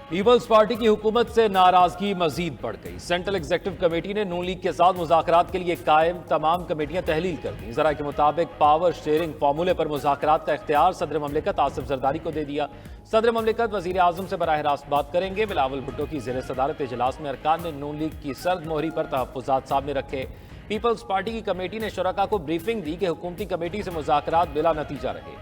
Peoples party की हुकूमत से नाराजगी मजीद बढ़ गई। सेंट्रल एग्जीक्यूटिव कमेटी ने नून लीग के साथ मुज़ाकरात के लिए कायम तमाम कमेटियां तहलील कर दी। जरा के मुताबिक पावर शेयरिंग फार्मूले पर मुज़ाकरात का इख्तियार सदर ममलिकत आसिफ जरदारी को दे दिया। सदर ममलिकत वज़ीर आज़म से बराह रास्त बात करेंगे। बिलावल भुट्टो की ज़ेर सदारत इजलास में अरकान ने नून लीग की सर्द मोहरी पर तहफ़्फ़ुज़ात सामने रखे। पीपल्स पार्टी की कमेटी ने शुरका को ब्रीफिंग दी कि हुकूमती कमेटी से मुज़ाकरात बिला नतीजा रहे।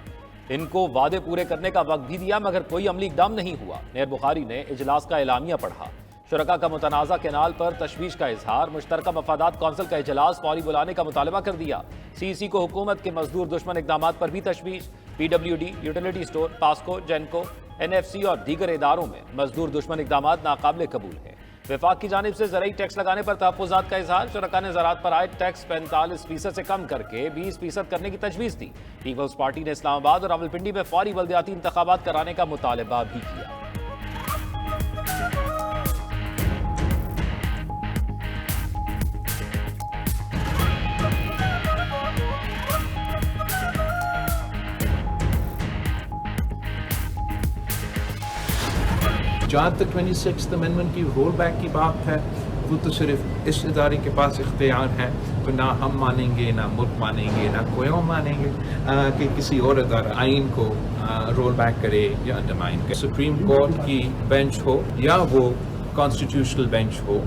इनको वादे पूरे करने का वक्त भी दिया मगर कोई अमली इकदाम नहीं हुआ। नैब बुखारी ने इजलास का एलामिया पढ़ा। शुरका का मुतनाज़ा कैनाल पर तशवीश का इजहार। मुश्तरका मफादात कौंसिल का इजलास फौरी बुलाने का मुतालबा कर दिया। CEC को हुकूमत के मजदूर दुश्मन इकदाम पर भी तशवीश। PWD, utility store, PASSCO, GENCO, NFC और दीगर इदारों में मजदूर दुश्मन इकदाम नाकाबिल कबूल है। विफाक की जानिब से ज़राई टैक्स लगाने पर तहफ़्फ़ुज़ात का इजहार। शुरका ने ज़राअत पर आए टैक्स 45% से कम करके 20% करने की तजवीज़ दी। पीपल्स पार्टी ने इस्लामाबाद और रावलपिंडी में फौरी बल्दियाती इंतखाबात कराने का मुतालबा भी किया। जहाँ तक 26th अमेंडमेंट की रोल बैक की बात है, वो तो सिर्फ इस इदारे के पास इख्तियार है, तो ना हम मानेंगे, ना मुल्क मानेंगे, ना कोई और मानेंगे कि किसी और इदारा आइन को रोल बैक करे या अंडरमाइन करे। सुप्रीम कोर्ट की बेंच हो या वो कॉन्स्टिट्यूशनल बेंच हो,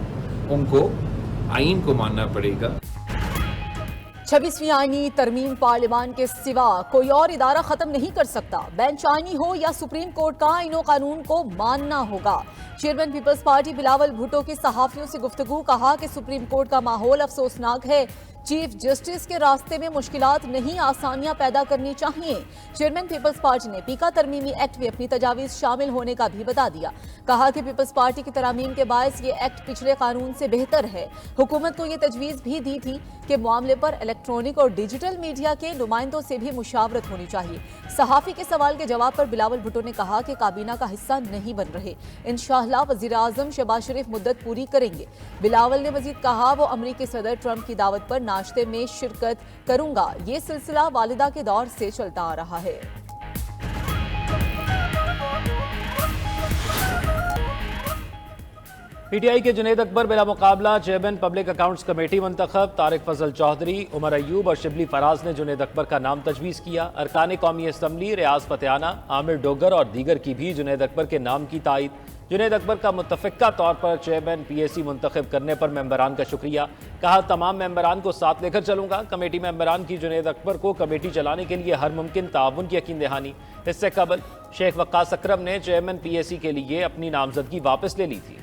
उनको आइन को मानना पड़ेगा। 26वीं आईनी तरमीम पार्लियामान के सिवा कोई और इदारा खत्म नहीं कर सकता। बेंच आईनी हो या सुप्रीम कोर्ट का, आईनो कानून को मानना होगा। Chairman Peoples Party Bilawal Bhutto की सहाफियों से गुफ्तगू। कहा कि सुप्रीम कोर्ट का माहौल अफसोसनाक है। चीफ जस्टिस के रास्ते में मुश्किलात नहीं, आसानियां पैदा करनी चाहिए। चेयरमैन पीपल्स पार्टी ने पीका तरमीमी एक्ट में अपनी तजावीज शामिल होने का भी बता दिया। कहा कि पीपल्स पार्टी की तरामीम के बायस ये एक्ट पिछले कानून से बेहतर है। हुकूमत को ये तजवीज़ भी दी थी कि मामले पर इलेक्ट्रॉनिक और डिजिटल मीडिया के नुमाइंदों से भी मुशावरत होनी चाहिए। सहाफ़ी के सवाल के जवाब पर बिलावल भुट्टो ने कहा कि काबीना का हिस्सा नहीं बन रहे। इंशाअल्लाह वज़ीर आज़म शहबाज शरीफ मुद्दत पूरी करेंगे। बिलावल ने मजीद कहा वो अमरीकी सदर ट्रंप की दावत पर नाश्ते में शिरकत करूंगा। ये सिलसिला वालिदा के दौर से चलता आ रहा है। PTI के जुनैद अकबर बिला मुकाबला चेयरमैन पब्लिक अकाउंट्स कमेटी मुंतखब। तारिक फजल चौधरी, उमर अयूब और शिबली फराज ने जुनैद अकबर का नाम तजवीज़ किया। अरकान कौमी असम्बली रियाज फतेहाना, आमिर डोगर और दीगर की भी जुनैद अकबर के नाम की तायद। जुनैद अकबर का मुतफ़िक़ा तौर पर चेयरमैन PAC मुंतखब करने पर मेंबरान का शुक्रिया। कहा तमाम मेंबरान को साथ लेकर चलूंगा। कमेटी मेंबरान की जुनैद अकबर को कमेटी चलाने के लिए हर मुमकिन ताउन की यकीन दहानी। इससे कबल शेख वक्कास अकरम ने चेयरमैन PAC के लिए अपनी नामजदगी वापस ले ली थी।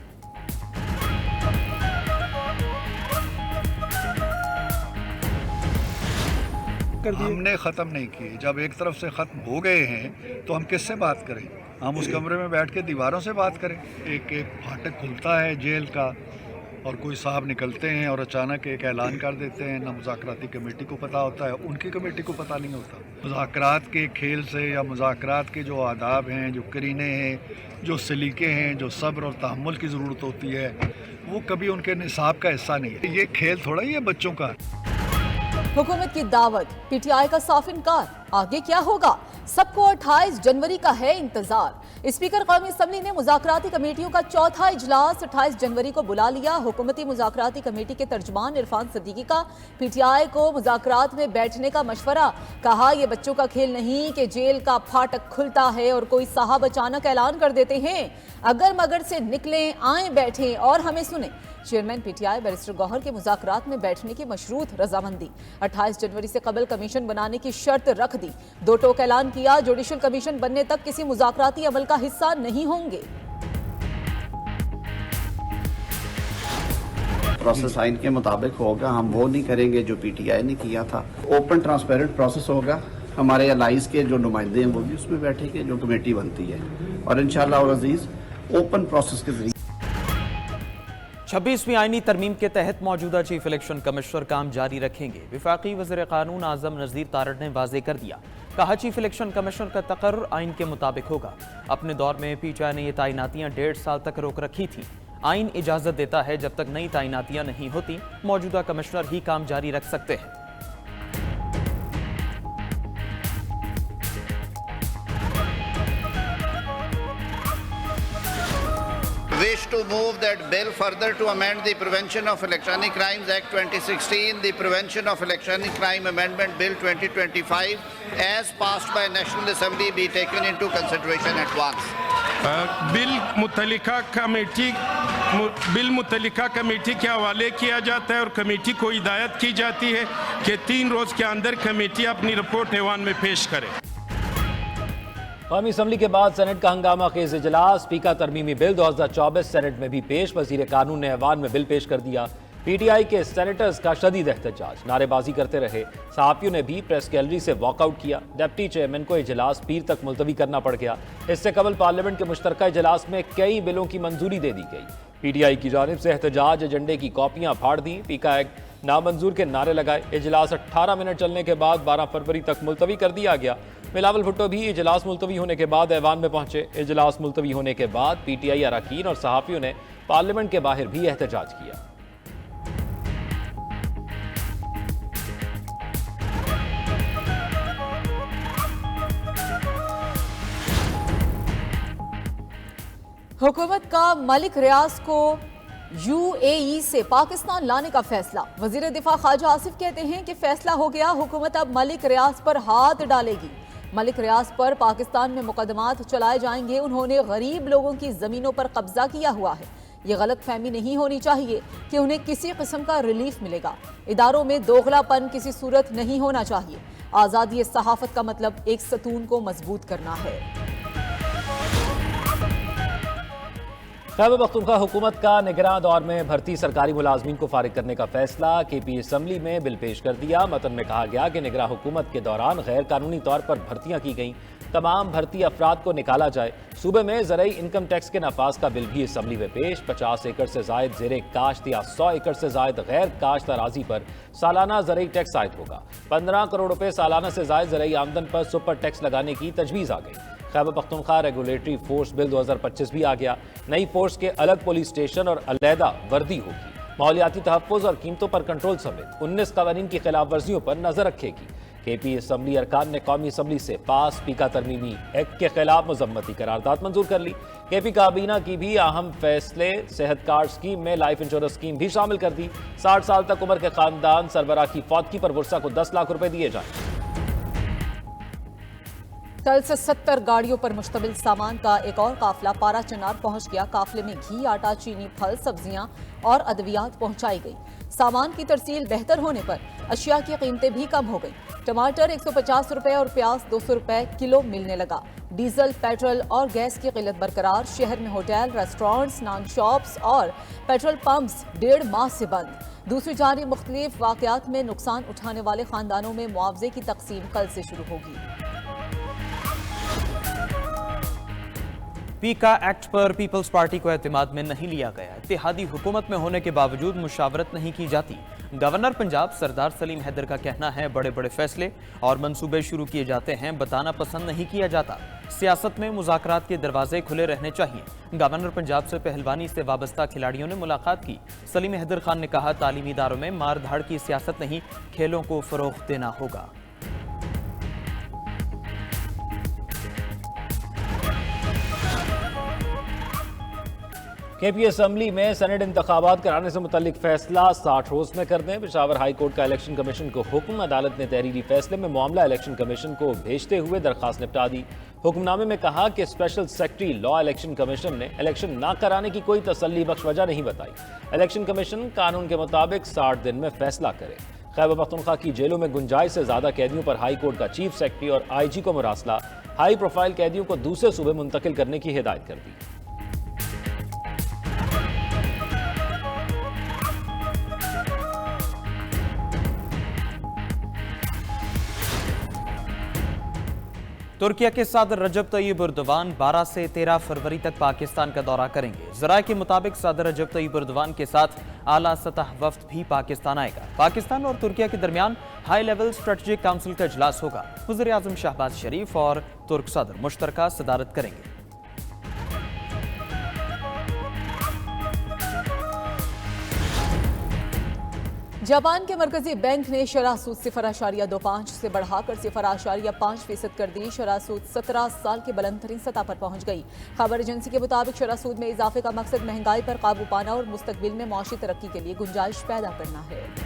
हमने ख़त्म नहीं किए। जब एक तरफ से ख़त्म हो गए हैं तो हम किससे बात करें? हम उस कमरे में बैठ के दीवारों से बात करें। एक एक फाटक खुलता है जेल का और कोई साहब निकलते हैं और अचानक एक ऐलान कर देते हैं। ना मुज़ाकराती कमेटी को पता होता है, उनकी कमेटी को पता नहीं होता। मुज़ाकरात के खेल से या मुज़ाकरात के जो आदाब हैं, जो करीने हैं, जो सलीके हैं, जो सब्र और तहम्मुल की ज़रूरत होती है, वो कभी उनके निसाब का हिस्सा नहीं है। ये खेल थोड़ा ही है बच्चों का। हुकूमत की दावत, PTI का साफ इनकार। आगे क्या होगा? सबको 28 जनवरी का है इंतजार। स्पीकर कौमी असम्बली ने मुज़ाकराती कमेटियों का चौथा इजलास 28 जनवरी को बुला लिया। हुकूमती मुज़ाकराती कमेटी के तर्जमान इरफान सदीकी का PTI को मुज़ाकरात में बैठने का मशवरा। कहा यह बच्चों का खेल नहीं कि जेल का फाटक खुलता है और कोई साहब अचानक ऐलान कर देते हैं अगर मगर से निकलें, आए, बैठें और हमें सुने। चेयरमैन PTI बैरिस्टर गौहर के मुज़ाकरात में बैठने की मशरूत रजामंदी। 28 जनवरी से कबल कमीशन बनाने की शर्त रख दी। दो टोक ऐलान किया, जुडिशल कमीशन बनने तक किसी मुज़ाकराती अमल का हिस्सा नहीं होंगे। प्रोसेस आइन के मुताबिक होगा। हम वो नहीं करेंगे जो PTI ने किया था। ओपन ट्रांसपेरेंट प्रोसेस होगा। हमारे अलाइज के जो नुमाइंदे हैं वो भी उसमें बैठेंगे, जो कमेटी बनती है, और इंशाअल्लाह अज़ीज़ ओपन प्रोसेस के जरिए 26वीं आईनी तरमीम के तहत मौजूदा चीफ इलेक्शन कमिश्नर काम जारी रखेंगे। वफाकी वज़ीर कानून आज़म नज़ीर तारड़ ने वाज़े कर दिया। कहा चीफ इलेक्शन कमिश्नर का तकर्रुर आइन के मुताबिक होगा। अपने दौर में PTI ने ये तैनातियाँ 1.5 साल तक रोक रखी थी। आइन इजाज़त देता है जब तक नई तैनातियाँ नहीं होती मौजूदा कमिश्नर ही काम जारी रख सकते हैं। wish to move that bill further to amend the Prevention of Electronic Crimes Act 2016, the Prevention of Electronic Crime Amendment Bill 2025, as passed by National Assembly, be taken into consideration at once. Bill मुतल्लिका committee के हवाले किया जाता है और committee को हिदायत की जाती है कि 3 रोज के अंदर कमेटी अपनी रिपोर्ट ऐवान में पेश करे। कौमी असम्बली के बाद सेनेट का हंगामा खेज इजलास। स्पीकर तरमीमी बिल 2024 सेनेट में भी पेश। वजीर कानून ने ऐवान में बिल पेश कर दिया। पीटीआई के सेनेटर्स का शदीद एहतजाज, नारेबाजी करते रहे। सहाफियों ने भी प्रेस गैलरी से वॉकआउट किया। डिप्टी चेयरमैन को इजलास पीर तक मुलतवी करना पड़ गया। इससे कबल पार्लियामेंट के मुश्तरका इजलास में कई बिलों की मंजूरी दे दी गई। पीटीआई की जानिब से एहतजाज एजेंडे की कॉपियां फाड़ दी। पीका एक्ट नामंजूर के नारे लगाए। इजलास 18 मिनट चलने के बाद 12 फरवरी तक मुलतवी कर दिया गया। बिलावल भुट्टो भी इजलास मुलतवी होने के बाद ऐवान में पहुंचे। इजलास मुलतवी होने के बाद पीटीआई अरकान और सहाफियों ने पार्लियामेंट के बाहर भी एहतजाज किया। हुकूमत का मलिक रियाज को यूएई से पाकिस्तान लाने का फैसला। वजीर दिफा ख्वाजा आसिफ कहते हैं कि फैसला हो गया, हुकूमत अब मलिक रियाज पर हाथ डालेगी। मलिक रियाज पर पाकिस्तान में मुकदमात चलाए जाएंगे। उन्होंने गरीब लोगों की जमीनों पर कब्जा किया हुआ है। ये गलत फहमी नहीं होनी चाहिए कि उन्हें किसी किस्म का रिलीफ मिलेगा। इदारों में दोगलापन किसी सूरत नहीं होना चाहिए। आज़ादी सहाफत का मतलब एक सतून को मजबूत करना है। खैबर पख्तूनख्वा हुकूमत का निगरान दौर में भर्ती सरकारी मुलाजमीन को फारिग करने का फैसला। केपी असम्बली में बिल पेश कर दिया। मतन में कहा गया कि निगरान हुकूमत के दौरान गैर कानूनी तौर पर भर्तियां की गईं। तमाम भर्ती अफराद को निकाला जाए। सूबे में ज़रई इनकम टैक्स के नफाज का बिल भी असम्बली में पेश। 50 एकड़ से जायद ज़ेरे काश्त या 100 एकड़ से जायद गैर काश्त अराजी पर सालाना ज़रई टैक्स आयद होगा। 15 करोड़ रुपए सालाना से जायद ज़रई आमदन पर सुपर टैक्स लगाने की तजवीज़ आ गई। Khyber Pakhtunkhwa regulatory force bill 2025 भी आ गया। नई फोर्स के अलग पुलिस स्टेशन और अलहदा वर्दी होगी। माहौलियाती तहफ़्फ़ुज़ और कीमतों पर कंट्रोल समेत 19 कवानीन की खिलाफ वर्जियों पर नजर रखेगी। केपी असम्बली अरकान ने कौमी असम्बली से पास पीका तरमीमी एक्ट के खिलाफ मजम्मती करारदाद मंजूर कर ली। केपी काबीना की भी अहम फैसले। सेहत कार्ड स्कीम में लाइफ इंश्योरेंस स्कीम भी शामिल कर दी। 60 साल तक उम्र के खानदान सरबराह की फौतगी पर वर्षा को 10 लाख रुपए दिए जाए। कल से 70 गाड़ियों पर मुश्तमिल सामान का एक और काफिला पारा चनार पहुंच गया। काफिले में घी, आटा, चीनी, फल, सब्जियां और अद्वियात पहुंचाई गई। सामान की तरसील बेहतर होने पर अशिया की कीमतें भी कम हो गई। टमाटर 150 रुपए और प्याज 200 रुपए किलो मिलने लगा। डीजल, पेट्रोल और गैस की किल्लत बरकरार। शहर में होटल, रेस्टोरेंट्स, नान शॉप्स और पेट्रोल पंप्स 1.5 माह से बंद। दूसरी जानिब मुख्तलिफ वाकयात में नुकसान उठाने वाले खानदानों में मुआवजे की तकसीम कल से शुरू होगी। पीका एक्ट पर पीपल्स पार्टी को एतमाद में नहीं लिया गया। इत्तेहादी हुकूमत में होने के बावजूद मुशावरत नहीं की जाती। गवर्नर पंजाब सरदार सलीम हैदर का कहना है, बड़े बड़े फैसले और मंसूबे शुरू किए जाते हैं, बताना पसंद नहीं किया जाता। सियासत में मुज़ाकरात के दरवाजे खुले रहने चाहिए। गवर्नर पंजाब से पहलवानी से वाबस्ता खिलाड़ियों ने मुलाकात की। सलीम हैदर खान ने कहा, तालीमी इदारों में मार धाड़ की सियासत नहीं, खेलों को फरोग़ देना होगा। केपी असम्बली में सेनेट इंतखाबात कराने से मुतल्लिक फैसला 60 रोज में कर दें। पेशावर हाई कोर्ट का इलेक्शन कमीशन को हुक्म। अदालत ने तहरीरी फैसले में मामला इलेक्शन कमीशन को भेजते हुए दरखास्त निपटा दी। हुक्मनामे में कहा कि special secretary law election commission ने इलेक्शन ना कराने की कोई तसल्ली बख्श वजह नहीं बताई। इलेक्शन कमीशन कानून के मुताबिक 60 दिन में फैसला करे। खैबर पख्तूनख्वा की जेलों में गुंजाइश से ज्यादा कैदियों पर हाई कोर्ट का चीफ सेक्रेटरी और IG को मुरासला। हाई प्रोफाइल कैदियों को दूसरे सूबे मुंतकिल करने की हिदायत कर दी। तुर्किया के सदर रजब तय्यब एर्दोगान 12 से 13 फरवरी तक पाकिस्तान का दौरा करेंगे। ज़राए के मुताबिक सदर रजब तय्यब एर्दोगान के साथ आला सतह वफ्द भी पाकिस्तान आएगा। पाकिस्तान और तुर्किया के दरमियान हाई लेवल स्ट्रेटेजिक काउंसिल का इजलास होगा। वज़ीर आज़म शहबाज शरीफ और तुर्क सदर मुश्तरका सदारत करेंगे। जापान के मरकजी बैंक ने शरह सूद 0.25 से बढ़ाकर 0.5% कर दी। शरह सूद 17 साल के बुलंद तरीन सतह पर पहुंच गई। खबर एजेंसी के मुताबिक शरह सूद में इजाफे का मकसद महंगाई पर काबू पाना और मुस्तकबिल में मौशी तरक्की के लिए गुंजाइश पैदा करना है।